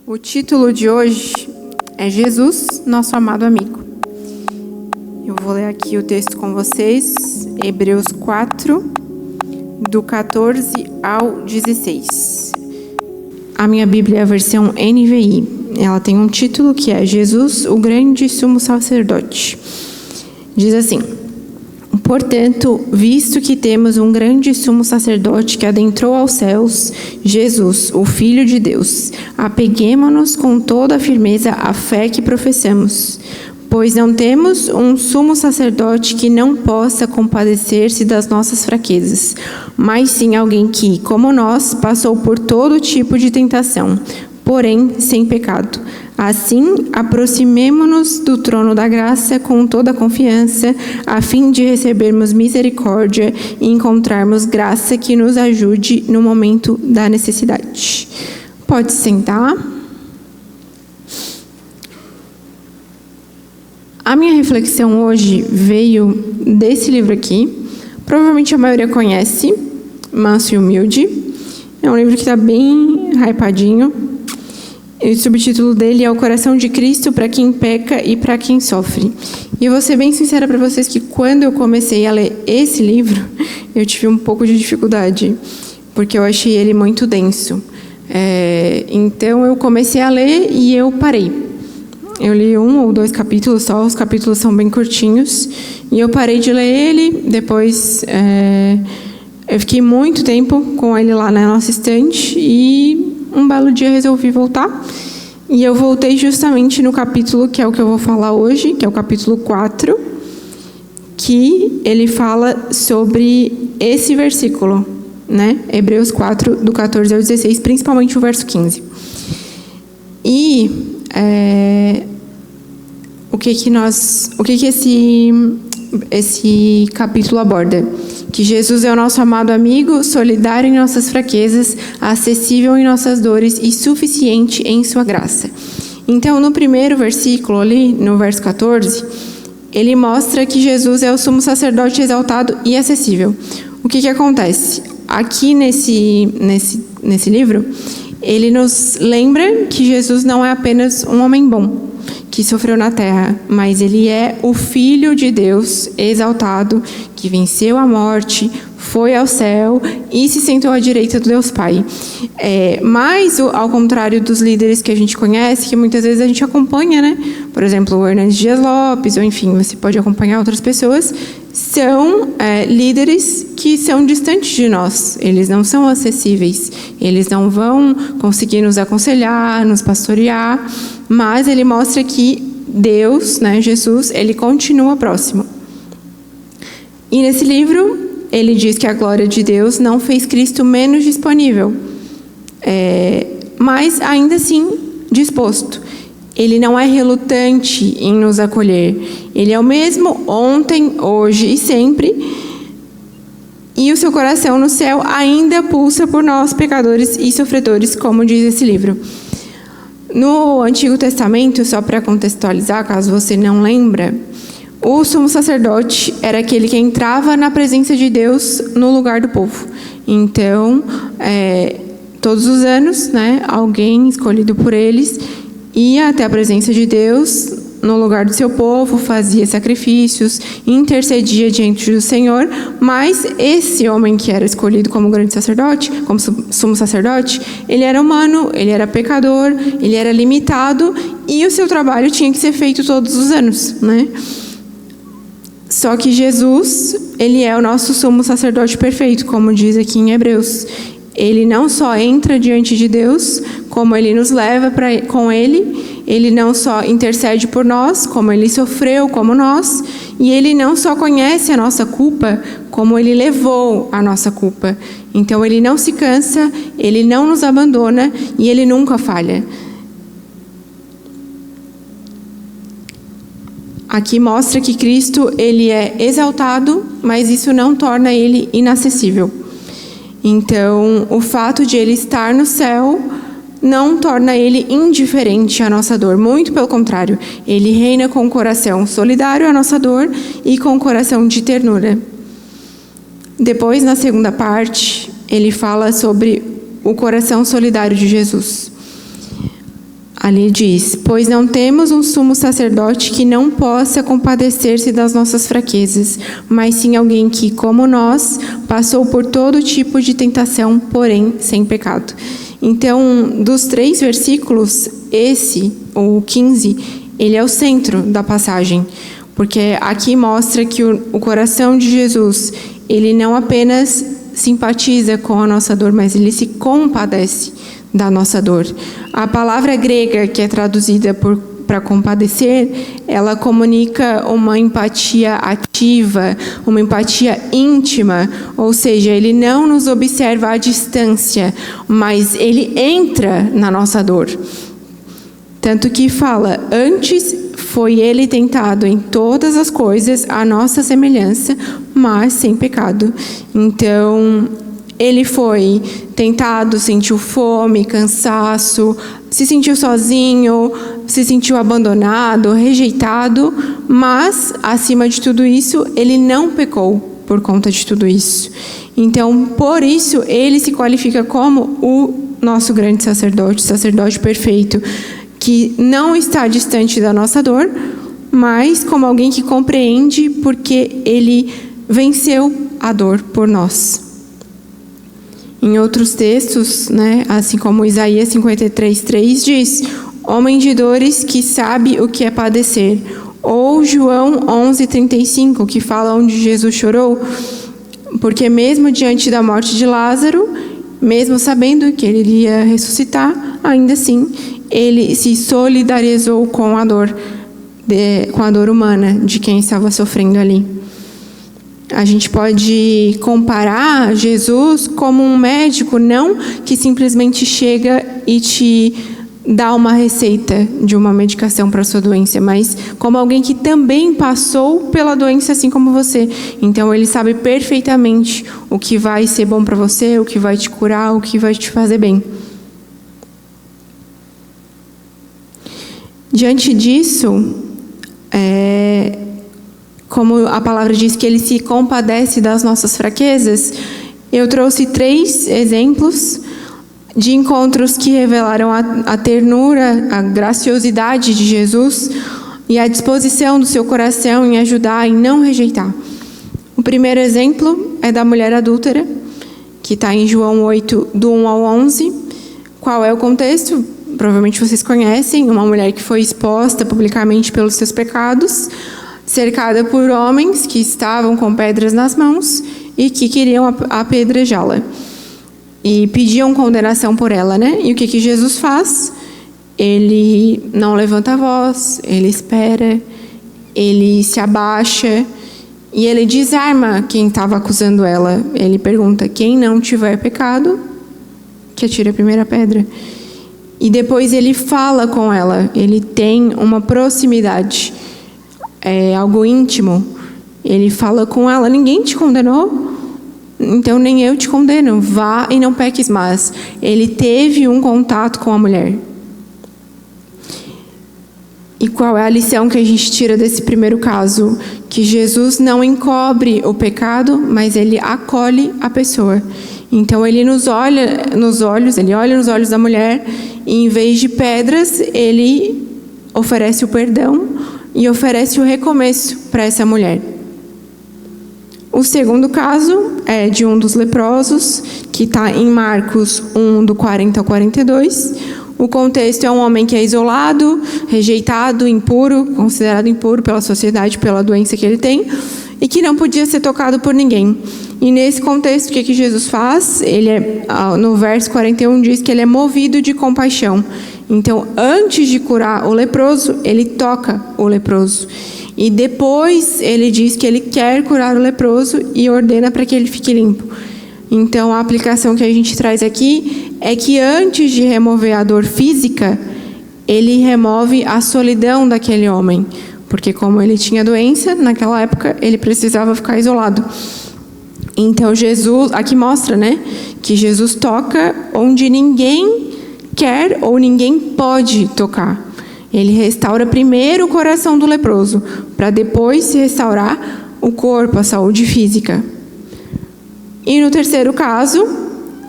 O título de hoje é Jesus, nosso amado amigo. Eu vou ler aqui o texto com vocês, Hebreus 4, do 14 ao 16. A minha Bíblia é a versão NVI. Ela tem um título que é Jesus, o grande sumo sacerdote. Diz assim: portanto, visto que temos um grande sumo sacerdote que adentrou aos céus, Jesus, o Filho de Deus, apeguemo-nos com toda a firmeza à fé que professamos, pois não temos um sumo sacerdote que não possa compadecer-se das nossas fraquezas, mas sim alguém que, como nós, passou por todo tipo de tentação, porém sem pecado. Assim, aproximemo-nos do trono da graça com toda a confiança, a fim de recebermos misericórdia e encontrarmos graça que nos ajude no momento da necessidade. Pode sentar. A minha reflexão hoje veio desse livro aqui. Provavelmente a maioria conhece, Manso e Humilde. É um livro que está bem hypadinho. O subtítulo dele é O Coração de Cristo para quem peca e para quem sofre. E eu vou ser bem sincera para vocês que quando eu comecei a ler esse livro, eu tive um pouco de dificuldade, porque eu achei ele muito denso. Então eu comecei a ler e eu parei. Eu li 1 ou 2 capítulos só, os capítulos são bem curtinhos, e eu parei de ler ele. Depois eu fiquei muito tempo com ele lá na nossa estante e um belo dia resolvi voltar, e eu voltei justamente no capítulo que é o que eu vou falar hoje, que é o capítulo 4, que ele fala sobre esse versículo, né? Hebreus 4, do 14 ao 16, principalmente o verso 15. E o que esse capítulo aborda? Que Jesus é o nosso amado amigo, solidário em nossas fraquezas, acessível em nossas dores e suficiente em sua graça. Então, no primeiro versículo ali, no verso 14, ele mostra que Jesus é o sumo sacerdote exaltado e acessível. O que acontece? Aqui nesse livro, ele nos lembra que Jesus não é apenas um homem bom que sofreu na terra, mas ele é o Filho de Deus exaltado, que venceu a morte, foi ao céu e se sentou à direita do Deus Pai. Mas, ao contrário dos líderes que a gente conhece, que muitas vezes a gente acompanha, né? Por exemplo, o Hernandes Dias Lopes, ou enfim, você pode acompanhar outras pessoas, são líderes que são distantes de nós. Eles não são acessíveis, eles não vão conseguir nos aconselhar, nos pastorear, mas ele mostra que Deus, né, Jesus, ele continua próximo. E nesse livro, ele diz que a glória de Deus não fez Cristo menos disponível, mas ainda assim disposto. Ele não é relutante em nos acolher. Ele é o mesmo ontem, hoje e sempre. E o seu coração no céu ainda pulsa por nós, pecadores e sofredores, como diz esse livro. No Antigo Testamento, só para contextualizar, caso você não lembra, o sumo sacerdote era aquele que entrava na presença de Deus no lugar do povo. Então, todos os anos, né, alguém escolhido por eles ia até a presença de Deus no lugar do seu povo, fazia sacrifícios, intercedia diante do Senhor, mas esse homem que era escolhido como grande sacerdote, como sumo sacerdote, ele era humano, ele era pecador, ele era limitado, e o seu trabalho tinha que ser feito todos os anos, né? Só que Jesus, ele é o nosso sumo sacerdote perfeito, como diz aqui em Hebreus. Ele não só entra diante de Deus, como ele nos leva com ele. Ele não só intercede por nós, como ele sofreu como nós. E ele não só conhece a nossa culpa, como ele levou a nossa culpa. Então ele não se cansa, ele não nos abandona e ele nunca falha. Aqui mostra que Cristo, ele é exaltado, mas isso não torna ele inacessível. Então, o fato de ele estar no céu não torna ele indiferente à nossa dor. Muito pelo contrário, ele reina com o coração solidário à nossa dor e com o coração de ternura. Depois, na segunda parte, ele fala sobre o coração solidário de Jesus. Ali diz: pois não temos um sumo sacerdote que não possa compadecer-se das nossas fraquezas, mas sim alguém que, como nós, passou por todo tipo de tentação, porém sem pecado. Então, dos 3 versículos, esse, o 15, ele é o centro da passagem, porque aqui mostra que o coração de Jesus, ele não apenas simpatiza com a nossa dor, mas ele se compadece da nossa dor. A palavra grega que é traduzida para compadecer, ela comunica uma empatia ativa, uma empatia íntima, ou seja, ele não nos observa à distância, mas ele entra na nossa dor. Tanto que fala: antes foi ele tentado em todas as coisas, à nossa semelhança, mas sem pecado. Então, ele foi tentado, sentiu fome, cansaço, se sentiu sozinho, se sentiu abandonado, rejeitado, mas, acima de tudo isso, ele não pecou por conta de tudo isso. Então, por isso, ele se qualifica como o nosso grande sacerdote, sacerdote perfeito, que não está distante da nossa dor, mas como alguém que compreende porque ele venceu a dor por nós. Em outros textos, assim como Isaías 53:3 diz: homem de dores que sabe o que é padecer. Ou João 11:35, que fala onde Jesus chorou, porque mesmo diante da morte de Lázaro, mesmo sabendo que ele iria ressuscitar, ainda assim, ele se solidarizou com a dor humana de quem estava sofrendo ali. A gente pode comparar Jesus como um médico, não que simplesmente chega e te dá uma receita de uma medicação para a sua doença, mas como alguém que também passou pela doença assim como você. Então, ele sabe perfeitamente o que vai ser bom para você, o que vai te curar, o que vai te fazer bem. Diante disso, como a palavra diz que ele se compadece das nossas fraquezas, eu trouxe 3 exemplos de encontros que revelaram a ternura, a graciosidade de Jesus e a disposição do seu coração em ajudar e não rejeitar. O primeiro exemplo é da mulher adúltera, que está em João 8, do 1 ao 11. Qual é o contexto? Provavelmente vocês conhecem, uma mulher que foi exposta publicamente pelos seus pecados, cercada por homens que estavam com pedras nas mãos e que queriam apedrejá-la. E pediam condenação por ela, E o que Jesus faz? Ele não levanta a voz, ele espera, ele se abaixa e ele desarma quem estava acusando ela. Ele pergunta: quem não tiver pecado, que atire a primeira pedra. E depois ele fala com ela, ele tem uma proximidade, algo íntimo. Ele fala com ela: ninguém te condenou, então nem eu te condeno, vá e não peques mais. Ele teve um contato com a mulher. E qual é a lição que a gente tira desse primeiro caso? Que Jesus não encobre o pecado, mas ele acolhe a pessoa. Então ele olha nos olhos da mulher, e em vez de pedras, ele oferece o perdão e oferece o recomeço para essa mulher. O segundo caso é de um dos leprosos, que está em Marcos 1, do 40 ao 42. O contexto é um homem que é isolado, rejeitado, impuro, considerado impuro pela sociedade, pela doença que ele tem, e que não podia ser tocado por ninguém. E nesse contexto, o que Jesus faz? No verso 41 diz que ele é movido de compaixão. Então, antes de curar o leproso, ele toca o leproso. E depois ele diz que ele quer curar o leproso e ordena para que ele fique limpo. Então, a aplicação que a gente traz aqui é que antes de remover a dor física, ele remove a solidão daquele homem. Porque como ele tinha doença, naquela época ele precisava ficar isolado. Então Jesus, aqui mostra, que Jesus toca onde ninguém quer ou ninguém pode tocar. Ele restaura primeiro o coração do leproso, para depois se restaurar o corpo, a saúde física. E no terceiro caso,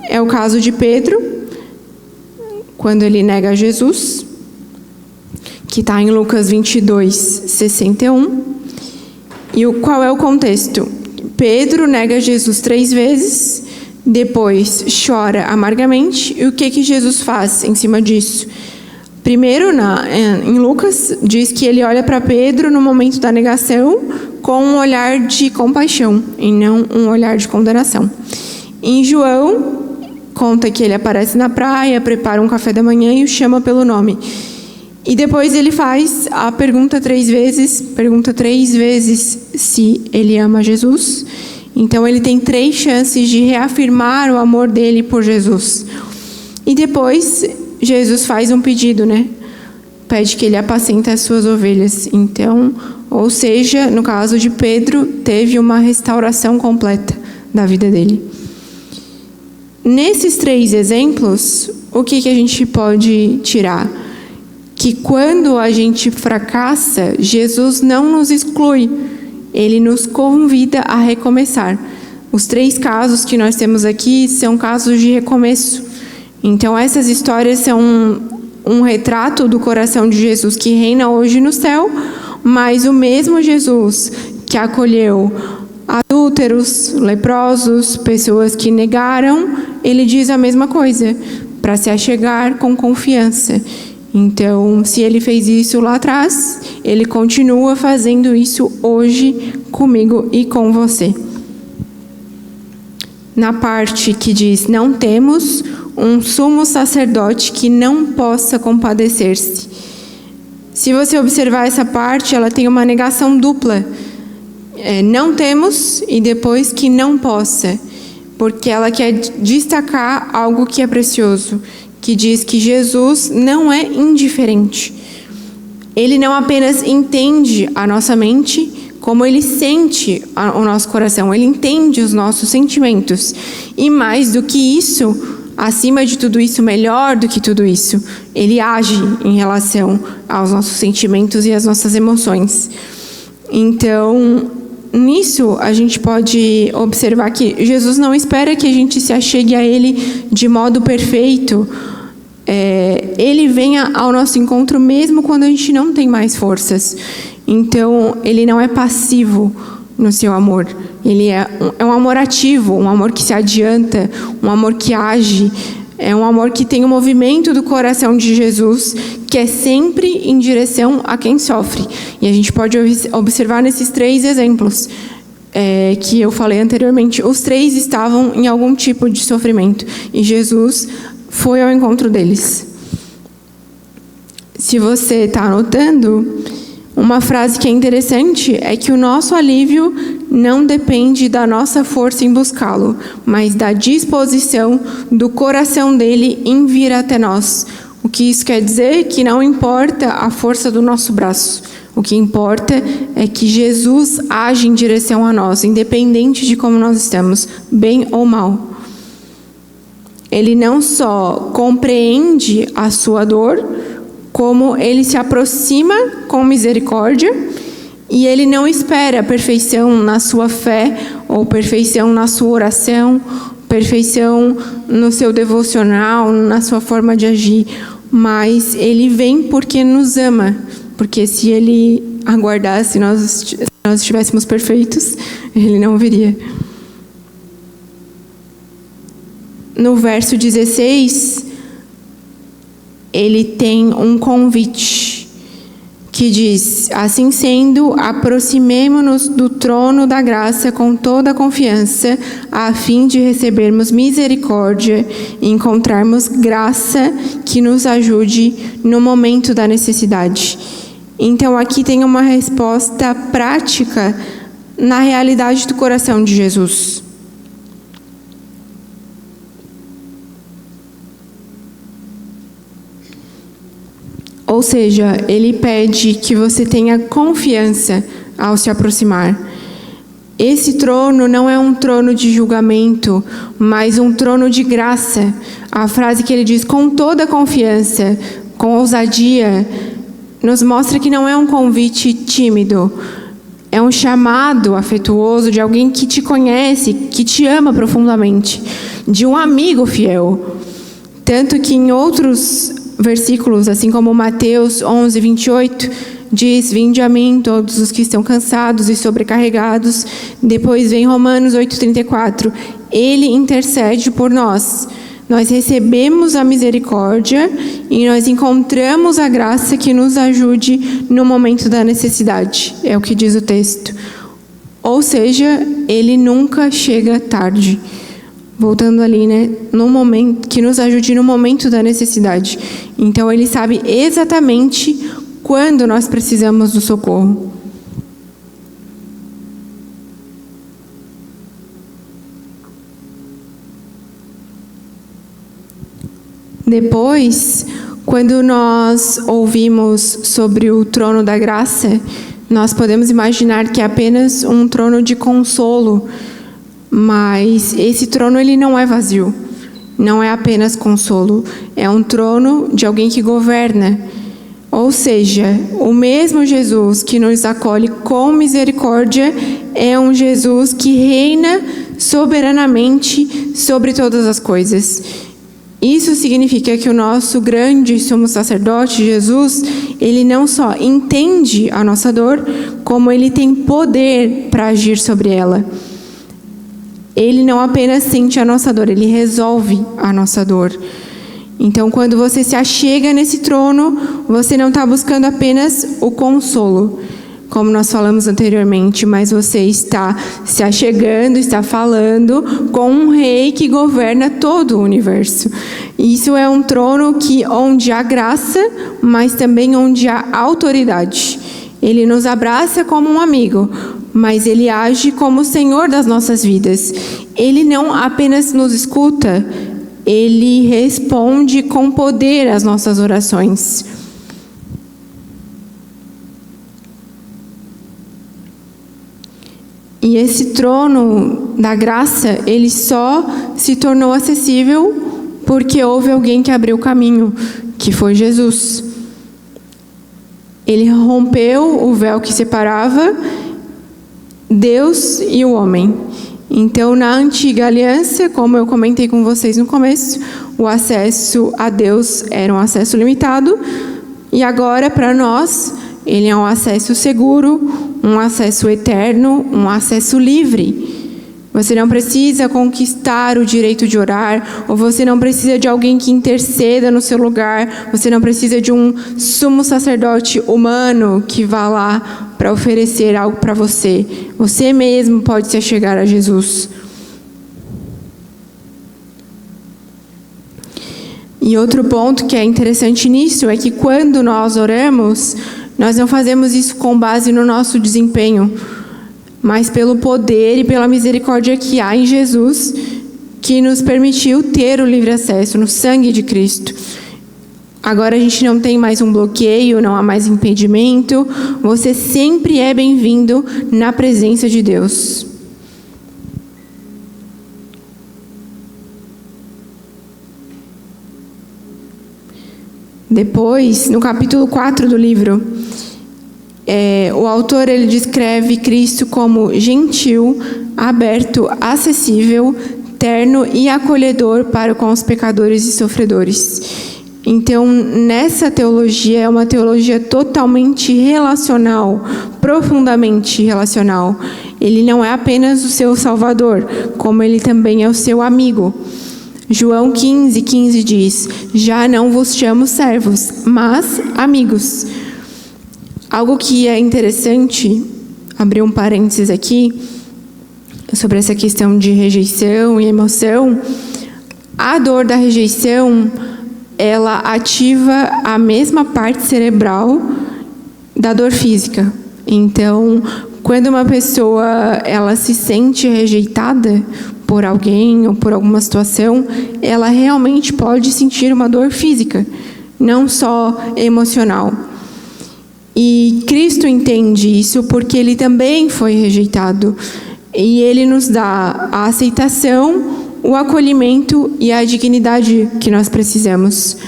é o caso de Pedro, quando ele nega Jesus. que está em Lucas 22, 61. E qual é o contexto? Pedro nega Jesus 3 vezes, depois chora amargamente. E o que Jesus faz em cima disso? Primeiro, em Lucas, diz que ele olha para Pedro no momento da negação com um olhar de compaixão e não um olhar de condenação. Em João, conta que ele aparece na praia, prepara um café da manhã e o chama pelo nome. E depois ele faz a pergunta 3 vezes se ele ama Jesus. Então ele tem 3 chances de reafirmar o amor dele por Jesus. E depois Jesus faz um pedido, Pede que ele apacente as suas ovelhas. Então, ou seja, no caso de Pedro, teve uma restauração completa da vida dele. Nesses 3 exemplos, o que a gente pode tirar? Que quando a gente fracassa, Jesus não nos exclui. Ele nos convida a recomeçar. Os 3 casos que nós temos aqui são casos de recomeço. Então, essas histórias são um retrato do coração de Jesus que reina hoje no céu, mas o mesmo Jesus que acolheu adúlteros, leprosos, pessoas que negaram, ele diz a mesma coisa, para se achegar com confiança. Então, se ele fez isso lá atrás, ele continua fazendo isso hoje comigo e com você. Na parte que diz, não temos um sumo sacerdote que não possa compadecer-se. Se você observar essa parte, ela tem uma negação dupla. Não temos e depois que não possa. Porque ela quer destacar algo que é precioso, que diz que Jesus não é indiferente. Ele não apenas entende a nossa mente, como ele sente o nosso coração, ele entende os nossos sentimentos. E mais do que isso, acima de tudo isso, melhor do que tudo isso, ele age em relação aos nossos sentimentos e às nossas emoções. Então, nisso, a gente pode observar que Jesus não espera que a gente se achegue a ele de modo perfeito. Ele venha ao nosso encontro mesmo quando a gente não tem mais forças. Então, ele não é passivo no seu amor. Ele é um amor ativo, um amor que se adianta, um amor que age. É um amor que tem o movimento do coração de Jesus, que é sempre em direção a quem sofre. E a gente pode observar nesses 3 exemplos que eu falei anteriormente. Os 3 estavam em algum tipo de sofrimento. E Jesus foi ao encontro deles. Se você está anotando, uma frase que é interessante é que o nosso alívio não depende da nossa força em buscá-lo, mas da disposição do coração dele em vir até nós. O que isso quer dizer? Que não importa a força do nosso braço. O que importa é que Jesus age em direção a nós, independente de como nós estamos, bem ou mal. Ele não só compreende a sua dor, como ele se aproxima com misericórdia, e ele não espera perfeição na sua fé, ou perfeição na sua oração, perfeição no seu devocional, na sua forma de agir, mas ele vem porque nos ama, porque se ele aguardasse nós estivéssemos perfeitos, ele não viria. No verso 16, ele tem um convite que diz: assim sendo, aproximemo-nos do trono da graça com toda a confiança, a fim de recebermos misericórdia e encontrarmos graça que nos ajude no momento da necessidade. Então aqui tem uma resposta prática na realidade do coração de Jesus. Ou seja, ele pede que você tenha confiança ao se aproximar. Esse trono não é um trono de julgamento, mas um trono de graça. A frase que ele diz, com toda confiança, com ousadia, nos mostra que não é um convite tímido. É um chamado afetuoso de alguém que te conhece, que te ama profundamente, de um amigo fiel. Tanto que em outros versículos, assim como Mateus 11, 28, diz: vinde a mim todos os que estão cansados e sobrecarregados. Depois vem Romanos 8, 34. Ele intercede por nós. Nós recebemos a misericórdia e nós encontramos a graça que nos ajude no momento da necessidade. É o que diz o texto. Ou seja, ele nunca chega tarde. Voltando ali, né? No momento, que nos ajude no momento da necessidade. Então, ele sabe exatamente quando nós precisamos do socorro. Depois, quando nós ouvimos sobre o trono da graça, nós podemos imaginar que é apenas um trono de consolo, mas esse trono ele não é vazio, não é apenas consolo, é um trono de alguém que governa. Ou seja, o mesmo Jesus que nos acolhe com misericórdia é um Jesus que reina soberanamente sobre todas as coisas. Isso significa que o nosso grande sumo sacerdote, Jesus, ele não só entende a nossa dor, como ele tem poder para agir sobre ela. Ele não apenas sente a nossa dor, ele resolve a nossa dor. Então, quando você se achega nesse trono, você não está buscando apenas o consolo, como nós falamos anteriormente, mas você está se achegando, está falando com um rei que governa todo o universo. Isso é um trono onde há graça, mas também onde há autoridade. Ele nos abraça como um amigo, mas ele age como o Senhor das nossas vidas. Ele não apenas nos escuta, ele responde com poder às nossas orações. E esse trono da graça, ele só se tornou acessível porque houve alguém que abriu o caminho, que foi Jesus. Ele rompeu o véu que separava Deus e o homem. Então, na antiga aliança, como eu comentei com vocês no começo, o acesso a Deus era um acesso limitado, e agora, para nós, ele é um acesso seguro, um acesso eterno, um acesso livre. Você não precisa conquistar o direito de orar, ou você não precisa de alguém que interceda no seu lugar, você não precisa de um sumo sacerdote humano que vá lá para oferecer algo para você. Você mesmo pode se achegar a Jesus. E outro ponto que é interessante nisso é que quando nós oramos, nós não fazemos isso com base no nosso desempenho, mas pelo poder e pela misericórdia que há em Jesus, que nos permitiu ter o livre acesso no sangue de Cristo. Agora a gente não tem mais um bloqueio, não há mais impedimento, você sempre é bem-vindo na presença de Deus. Depois, no capítulo 4 do livro, o autor ele descreve Cristo como gentil, aberto, acessível, terno e acolhedor para com os pecadores e sofredores. Então, nessa teologia, é uma teologia totalmente relacional, profundamente relacional. Ele não é apenas o seu Salvador, como ele também é o seu amigo. João 15:15 diz: já não vos chamo servos, mas amigos. Algo que é interessante, abrir um parênteses aqui, sobre essa questão de rejeição e emoção. A dor da rejeição, ela ativa a mesma parte cerebral da dor física. Então, quando uma pessoa ela se sente rejeitada por alguém ou por alguma situação, ela realmente pode sentir uma dor física, não só emocional. E Cristo entende isso porque ele também foi rejeitado. E ele nos dá a aceitação, o acolhimento e a dignidade que nós precisamos.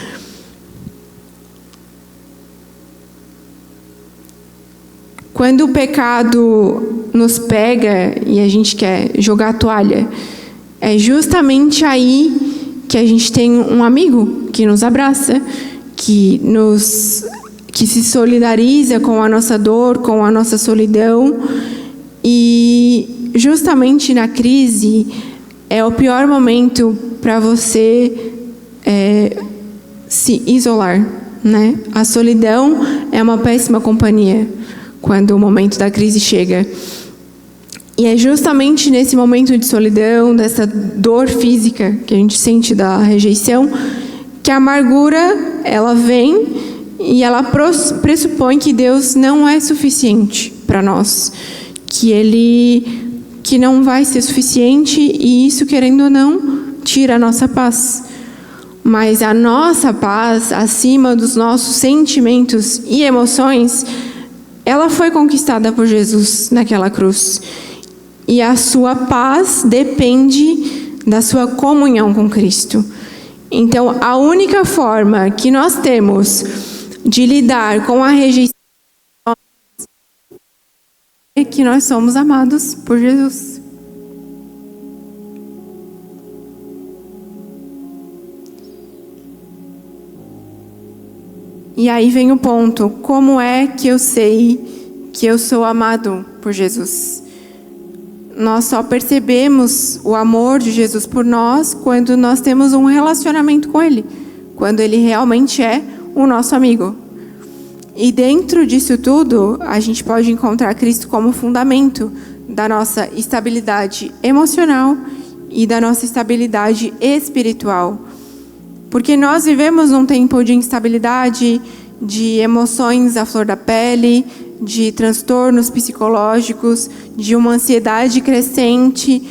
Quando o pecado nos pega e a gente quer jogar a toalha, é justamente aí que a gente tem um amigo que nos abraça, que se solidariza com a nossa dor, com a nossa solidão. E justamente na crise é o pior momento para você se isolar, né? A solidão é uma péssima companhia quando o momento da crise chega. E é justamente nesse momento de solidão, dessa dor física que a gente sente da rejeição, que a amargura, ela vem e ela pressupõe que Deus não é suficiente para nós, que não vai ser suficiente, e isso, querendo ou não, tira a nossa paz. Mas a nossa paz, acima dos nossos sentimentos e emoções, ela foi conquistada por Jesus naquela cruz. E a sua paz depende da sua comunhão com Cristo. Então, a única forma que nós temos de lidar com a rejeição é que nós somos amados por Jesus. E aí vem o ponto: como é que eu sei que eu sou amado por Jesus? Nós só percebemos o amor de Jesus por nós quando nós temos um relacionamento com Ele, quando Ele realmente é o nosso amigo. E dentro disso tudo, a gente pode encontrar Cristo como fundamento da nossa estabilidade emocional e da nossa estabilidade espiritual. Porque nós vivemos num tempo de instabilidade, de emoções à flor da pele, de transtornos psicológicos, de uma ansiedade crescente,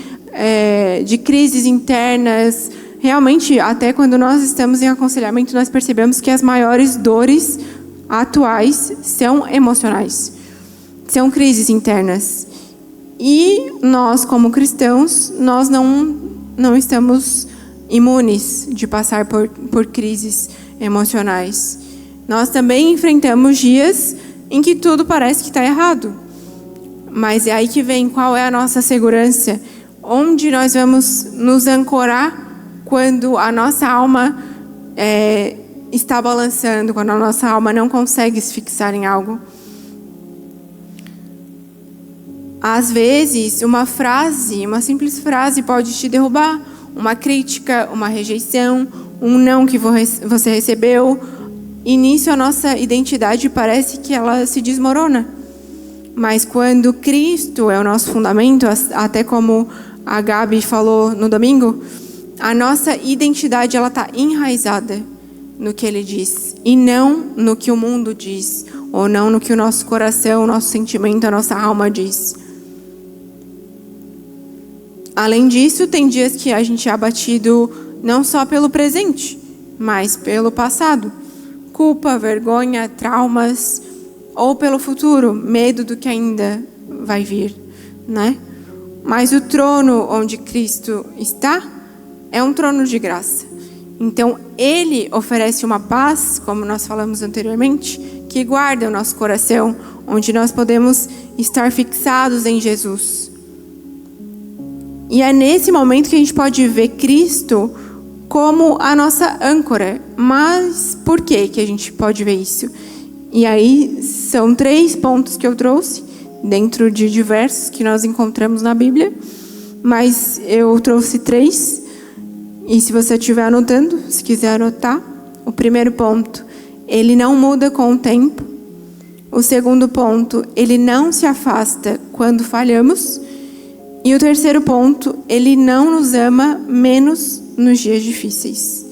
de crises internas. Realmente, até quando nós estamos em aconselhamento, nós percebemos que as maiores dores atuais são emocionais, são crises internas. E nós, como cristãos, nós não estamos imunes de passar por crises emocionais. Nós também enfrentamos dias em que tudo parece que está errado. Mas é aí que vem qual é a nossa segurança, onde nós vamos nos ancorar quando a nossa alma está balançando, quando a nossa alma não consegue se fixar em algo. Às vezes, uma simples frase pode te derrubar. Uma crítica, uma rejeição, um não que você recebeu. E nisso a nossa identidade parece que ela se desmorona. Mas quando Cristo é o nosso fundamento, até como a Gabi falou no domingo, a nossa identidade ela está enraizada no que Ele diz, e não no que o mundo diz, ou não no que o nosso coração, o nosso sentimento, a nossa alma diz. Além disso, tem dias que a gente é abatido não só pelo presente, mas pelo passado. Culpa, vergonha, traumas, ou pelo futuro, medo do que ainda vai vir, né? Mas o trono onde Cristo está é um trono de graça. Então, Ele oferece uma paz, como nós falamos anteriormente, que guarda o nosso coração, onde nós podemos estar fixados em Jesus. E é nesse momento que a gente pode ver Cristo como a nossa âncora. Mas por que a gente pode ver isso? E aí são 3 pontos que eu trouxe, dentro de diversos que nós encontramos na Bíblia. Mas eu trouxe 3. E se você estiver anotando, se quiser anotar, o primeiro ponto: Ele não muda com o tempo. O segundo ponto: Ele não se afasta quando falhamos. E o terceiro ponto: Ele não nos ama menos nos dias difíceis.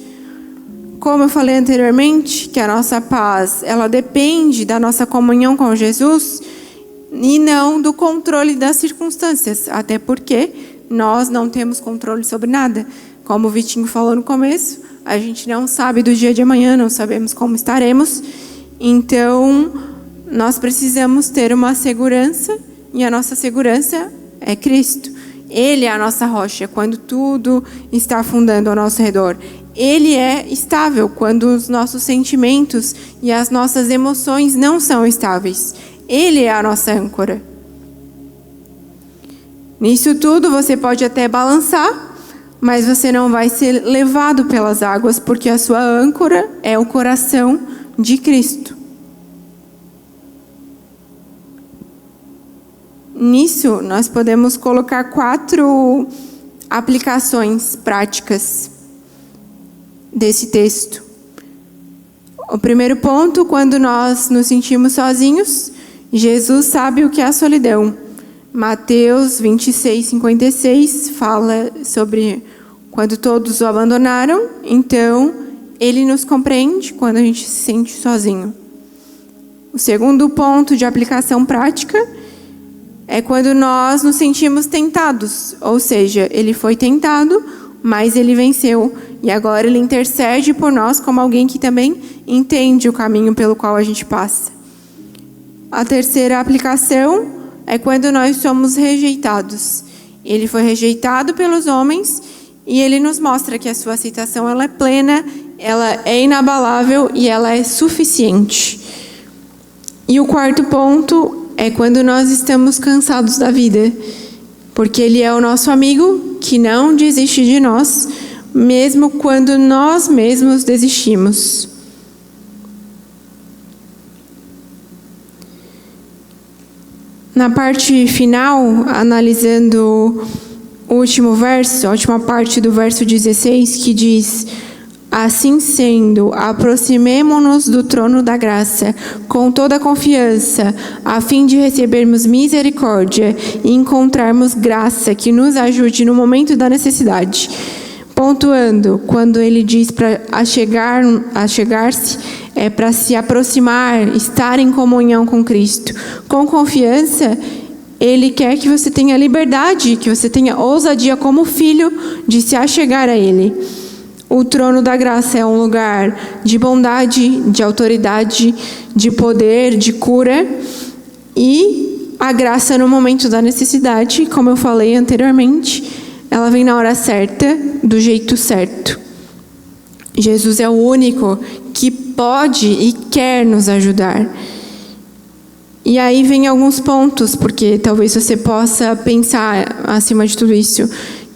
Como eu falei anteriormente, que a nossa paz, ela depende da nossa comunhão com Jesus e não do controle das circunstâncias, até porque nós não temos controle sobre nada. Como o Vitinho falou no começo, a gente não sabe do dia de amanhã, não sabemos como estaremos. Então, nós precisamos ter uma segurança, e a nossa segurança é Cristo. Ele é a nossa rocha quando tudo está afundando ao nosso redor. Ele é estável quando os nossos sentimentos e as nossas emoções não são estáveis. Ele é a nossa âncora. Nisso tudo você pode até balançar, mas você não vai ser levado pelas águas, porque a sua âncora é o coração de Cristo. Nisso, nós podemos colocar 4 aplicações práticas desse texto. O primeiro ponto, quando nós nos sentimos sozinhos, Jesus sabe o que é a solidão. Mateus 26:56 fala sobre quando todos o abandonaram, então ele nos compreende quando a gente se sente sozinho. O segundo ponto de aplicação prática é quando nós nos sentimos tentados, ou seja, ele foi tentado, mas ele venceu. E agora ele intercede por nós como alguém que também entende o caminho pelo qual a gente passa. A terceira aplicação é quando nós somos rejeitados. Ele foi rejeitado pelos homens e ele nos mostra que a sua aceitação ela é plena, ela é inabalável e ela é suficiente. E o quarto ponto é quando nós estamos cansados da vida, porque ele é o nosso amigo que não desiste de nós, mesmo quando nós mesmos desistimos. Na parte final, analisando o último verso, a última parte do verso 16, que diz: assim sendo, aproximemo-nos do trono da graça, com toda a confiança, a fim de recebermos misericórdia e encontrarmos graça que nos ajude no momento da necessidade. Pontuando, quando ele diz para achegar-se, é para se aproximar, estar em comunhão com Cristo. Com confiança, ele quer que você tenha liberdade, que você tenha ousadia como filho de se achegar a ele. O trono da graça é um lugar de bondade, de autoridade, de poder, de cura. E a graça no momento da necessidade, como eu falei anteriormente, ela vem na hora certa, do jeito certo. Jesus é o único que pode e quer nos ajudar. E aí vem alguns pontos, porque talvez você possa pensar, acima de tudo isso,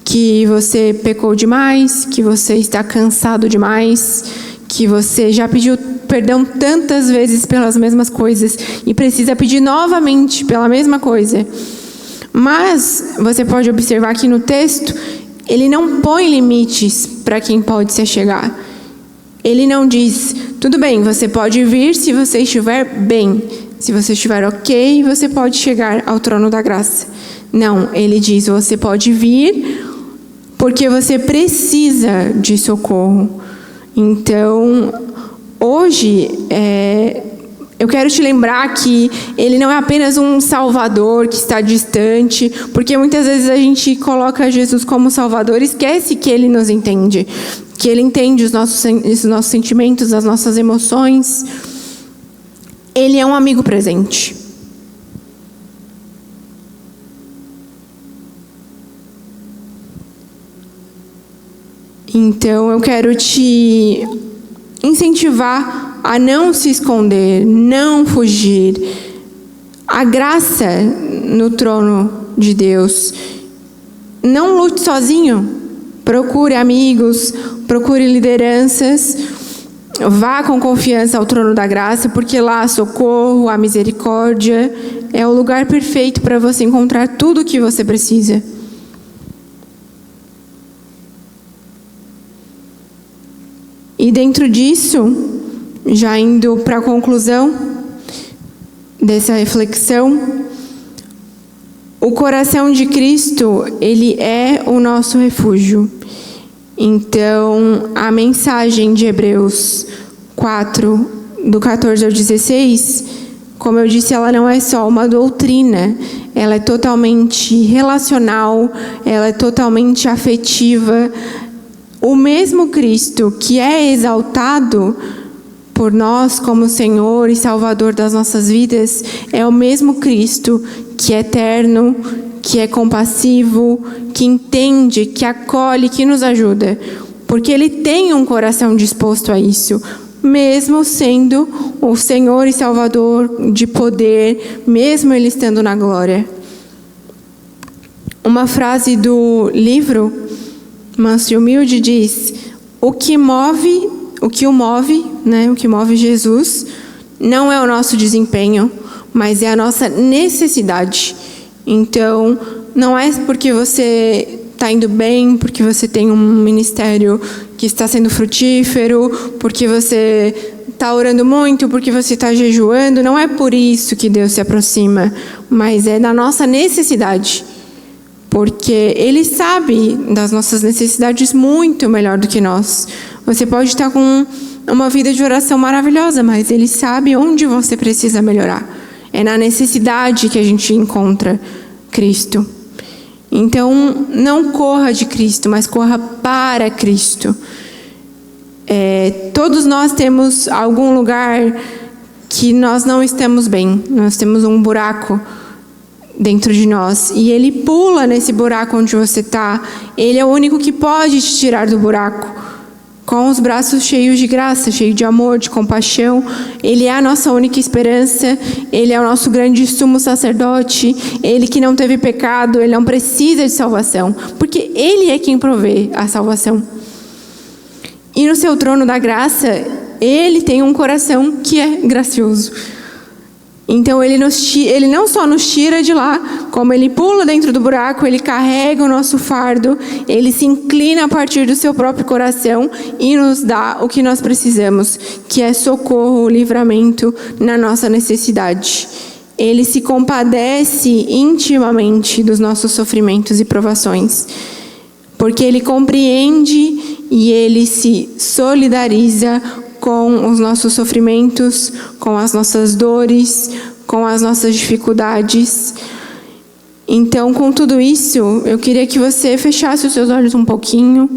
que você pecou demais, que você está cansado demais, que você já pediu perdão tantas vezes pelas mesmas coisas e precisa pedir novamente pela mesma coisa. Mas você pode observar que no texto, ele não põe limites para quem pode se achegar. Ele não diz, tudo bem, você pode vir se você estiver bem. Se você estiver ok, você pode chegar ao trono da graça. Não, ele diz, você pode vir porque você precisa de socorro. Então, hoje, eu quero te lembrar que ele não é apenas um salvador que está distante, porque muitas vezes a gente coloca Jesus como salvador e esquece que ele nos entende, que ele entende os nossos sentimentos, as nossas emoções. Ele é um amigo presente. Então, eu quero te incentivar a não se esconder, não fugir. A graça no trono de Deus. Não lute sozinho. Procure amigos, procure lideranças. Vá com confiança ao trono da graça, porque lá há socorro, há misericórdia. É o lugar perfeito para você encontrar tudo o que você precisa. E dentro disso, já indo para a conclusão dessa reflexão, o coração de Cristo, ele é o nosso refúgio. Então, a mensagem de Hebreus 4, do 14 ao 16, como eu disse, ela não é só uma doutrina, ela é totalmente relacional, ela é totalmente afetiva. O mesmo Cristo que é exaltado por nós como Senhor e Salvador das nossas vidas, é o mesmo Cristo que é eterno, que é compassivo, que entende, que acolhe, que nos ajuda. Porque Ele tem um coração disposto a isso, mesmo sendo o Senhor e Salvador de poder, mesmo Ele estando na glória. Uma frase do livro manso e humilde, diz: o que move Jesus não é o nosso desempenho, mas é a nossa necessidade. Então, não é porque você está indo bem, porque você tem um ministério que está sendo frutífero, porque você está orando muito, porque você está jejuando. Não é por isso que Deus se aproxima, mas é da nossa necessidade. Porque Ele sabe das nossas necessidades muito melhor do que nós. Você pode estar com uma vida de oração maravilhosa, mas Ele sabe onde você precisa melhorar. É na necessidade que a gente encontra Cristo. Então, não corra de Cristo, mas corra para Cristo. Todos nós temos algum lugar que nós não estamos bem. Nós temos um buraco dentro de nós. E Ele pula nesse buraco onde você está. Ele é o único que pode te tirar do buraco. Com os braços cheios de graça, cheios de amor, de compaixão. Ele é a nossa única esperança. Ele é o nosso grande sumo sacerdote. Ele que não teve pecado, Ele não precisa de salvação. Porque Ele é quem provê a salvação. E no seu trono da graça, Ele tem um coração que é gracioso. Então Ele não só nos tira de lá, como Ele pula dentro do buraco, Ele carrega o nosso fardo, Ele se inclina a partir do seu próprio coração e nos dá o que nós precisamos, que é socorro, livramento na nossa necessidade. Ele se compadece intimamente dos nossos sofrimentos e provações, porque Ele compreende e Ele se solidariza com os nossos sofrimentos, com as nossas dores, com as nossas dificuldades. Então, com tudo isso, eu queria que você fechasse os seus olhos um pouquinho,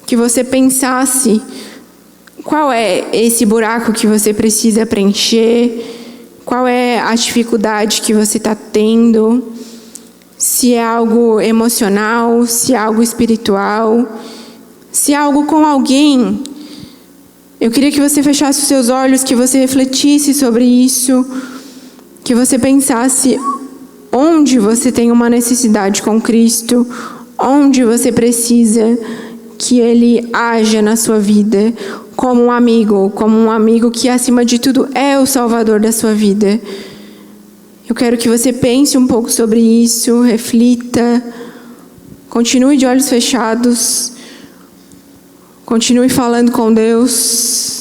que você pensasse qual é esse buraco que você precisa preencher, qual é a dificuldade que você está tendo, se é algo emocional, se é algo espiritual, se é algo com alguém. Eu queria que você fechasse os seus olhos, que você refletisse sobre isso, que você pensasse onde você tem uma necessidade com Cristo, onde você precisa que Ele haja na sua vida como um amigo que acima de tudo é o Salvador da sua vida. Eu quero que você pense um pouco sobre isso, reflita, continue de olhos fechados. Continue falando com Deus.